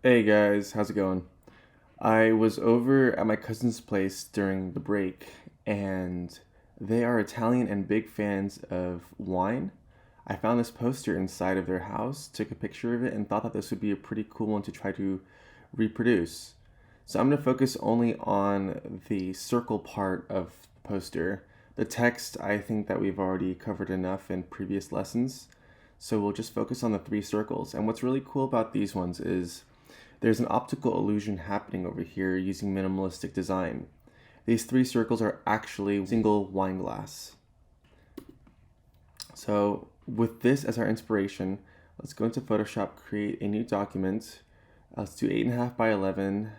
Hey guys, how's it going? I was over at my cousin's place during the break, and they are Italian and big fans of wine. I found this poster inside of their house, took a picture of it, and thought that this would be a pretty cool one to try to reproduce. So I'm going to focus only on the circle part of the poster. The text, I think that we've already covered enough in previous lessons. So we'll just focus on the three circles. And what's really cool about these ones is there's an optical illusion happening over here using minimalistic design. These three circles are actually single wine glass. So with this as our inspiration, let's go into Photoshop, create a new document. Let's do 8.5 by 11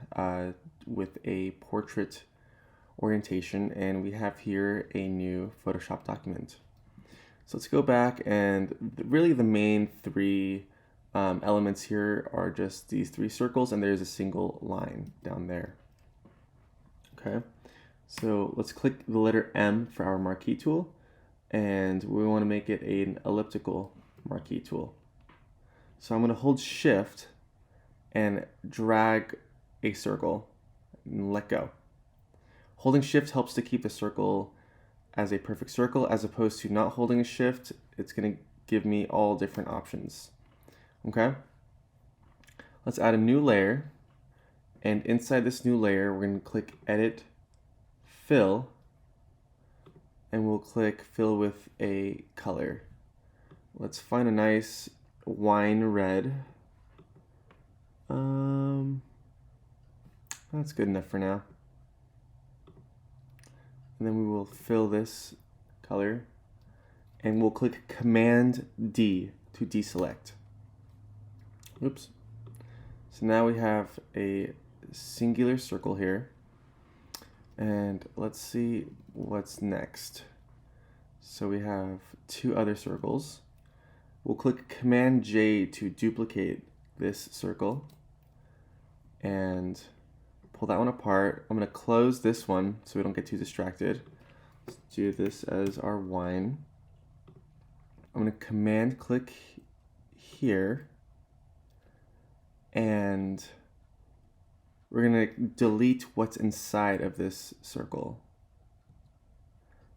with a portrait orientation, and we have here a new Photoshop document. So let's go back, and really the main three elements here are just these three circles, and there's a single line down there. Okay, so let's click the letter M for our marquee tool, and we want to make it an elliptical marquee tool. So I'm going to hold Shift and drag a circle and let go. Holding Shift helps to keep the circle as a perfect circle, as opposed to not holding a Shift. It's going to give me all different options. Okay, let's add a new layer, and inside this new layer we're going to click Edit, Fill, and we'll click Fill with a color. Let's find a nice wine red. That's good enough for now. And then we will fill this color, and we'll click Command D to deselect. Oops. So now we have a singular circle here, and let's see what's next. So we have two other circles. We'll click Command J to duplicate this circle and pull that one apart. I'm going to close this one so we don't get too distracted. Let's do this as our wine. I'm going to Command click here, and we're going to delete what's inside of this circle.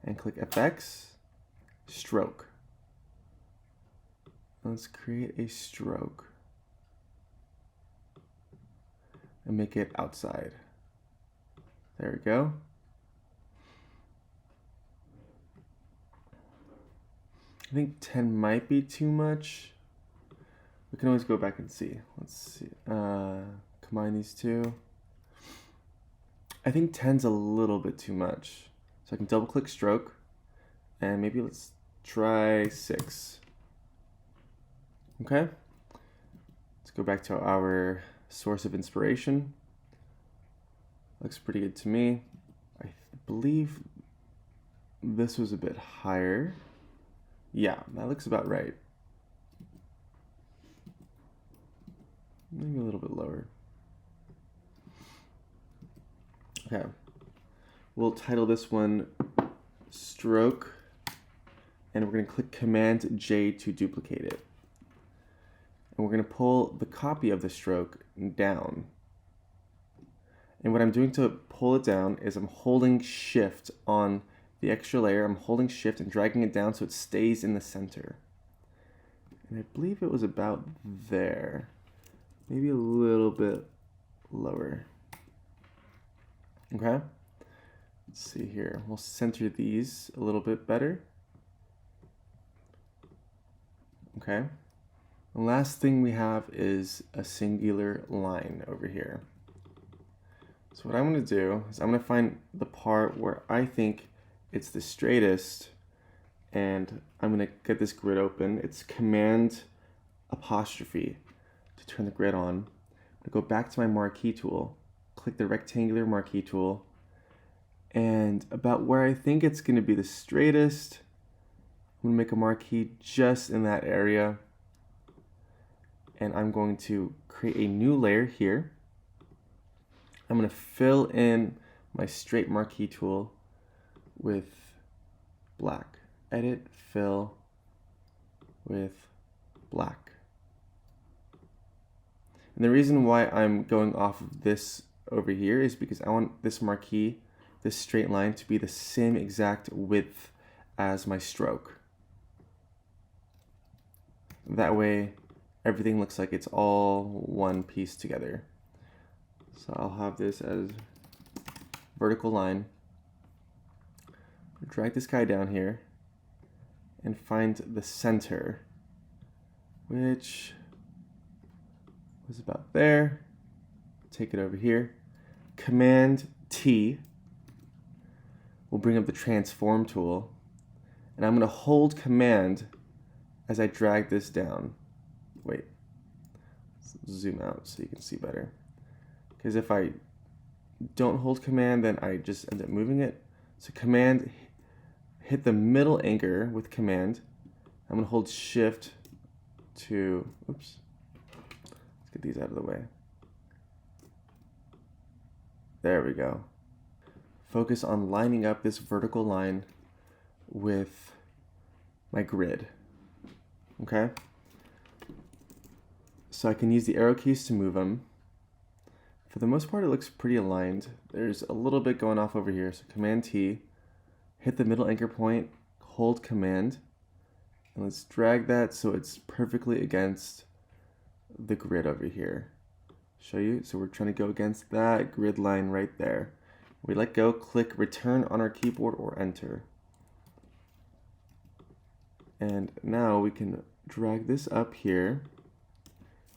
And click FX, stroke. Let's create a stroke and make it outside. There we go. I think 10 might be too much. We can always go back and see. Let's see. Combine these two. I think 10's a little bit too much. So I can double click stroke, and maybe let's try 6. Okay. Let's go back to our source of inspiration. Looks pretty good to me. I believe this was a bit higher. Yeah, that looks about right. Maybe a little bit lower. Okay. We'll title this one Stroke, and we're going to click Command J to duplicate it. And we're going to pull the copy of the stroke down. And what I'm doing to pull it down is I'm holding Shift on the extra layer. I'm holding Shift and dragging it down so it stays in the center. And I believe it was about there. Maybe a little bit lower. Okay. Let's see here. We'll center these a little bit better. Okay. The last thing we have is a singular line over here. So what I'm going to do is I'm going to find the part where I think it's the straightest, and I'm going to get this grid open. It's Command apostrophe to turn the grid on. I'm going to go back to my marquee tool, click the rectangular marquee tool, and about where I think it's going to be the straightest, I'm going to make a marquee just in that area. And I'm going to create a new layer here. I'm going to fill in my straight marquee tool with black. Edit, fill with black. And the reason why I'm going off of this over here is because I want this marquee, this straight line, to be the same exact width as my stroke. That way everything looks like it's all one piece together. So I'll have this as vertical line. Drag this guy down here and find the center, which was about there. Take it over here. Command T will bring up the transform tool, and I'm going to hold Command as I drag this down. Wait, let's zoom out so you can see better. Because if I don't hold Command, then I just end up moving it. So Command, hit the middle anchor with Command. I'm going to hold Shift to, oops, let's get these out of the way. There we go. Focus on lining up this vertical line with my grid. Okay? So I can use the arrow keys to move them. For the most part, it looks pretty aligned. There's a little bit going off over here. So Command T, hit the middle anchor point, hold Command, and let's drag that so it's perfectly against the grid over here. Show you. So we're trying to go against that grid line right there. We let go, click return on our keyboard or enter. And now we can drag this up here.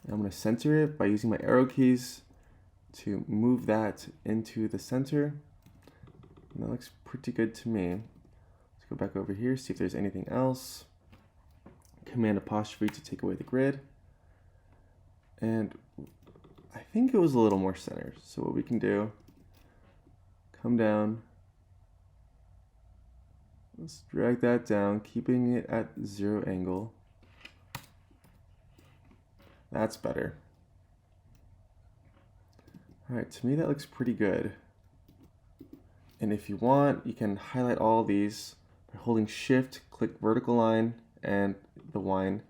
And I'm going to center it by using my arrow keys to move that into the center. And that looks pretty good to me. Let's go back over here, see if there's anything else. Command apostrophe to take away the grid. And I think it was a little more centered. So what we can do, come down. Let's drag that down, keeping it at 0 angle. That's better. All right, to me that looks pretty good. And if you want, you can highlight all these by holding Shift, click vertical line and the wine.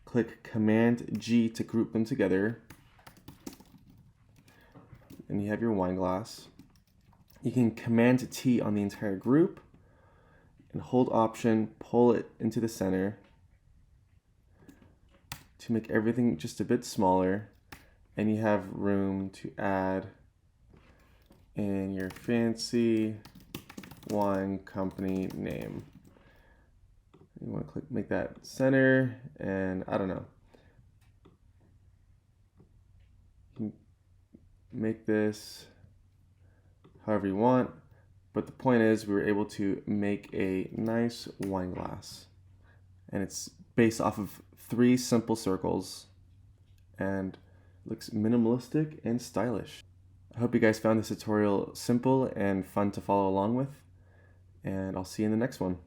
Click Command G to group them together. And you have your wine glass. You can Command T on the entire group and hold Option, pull it into the center to make everything just a bit smaller. And you have room to add in your fancy wine company name. You want to click, make that center, and I don't know. You can make this however you want, but the point is we were able to make a nice wine glass. And it's based off of 3 simple circles and looks minimalistic and stylish. I hope you guys found this tutorial simple and fun to follow along with, and I'll see you in the next one.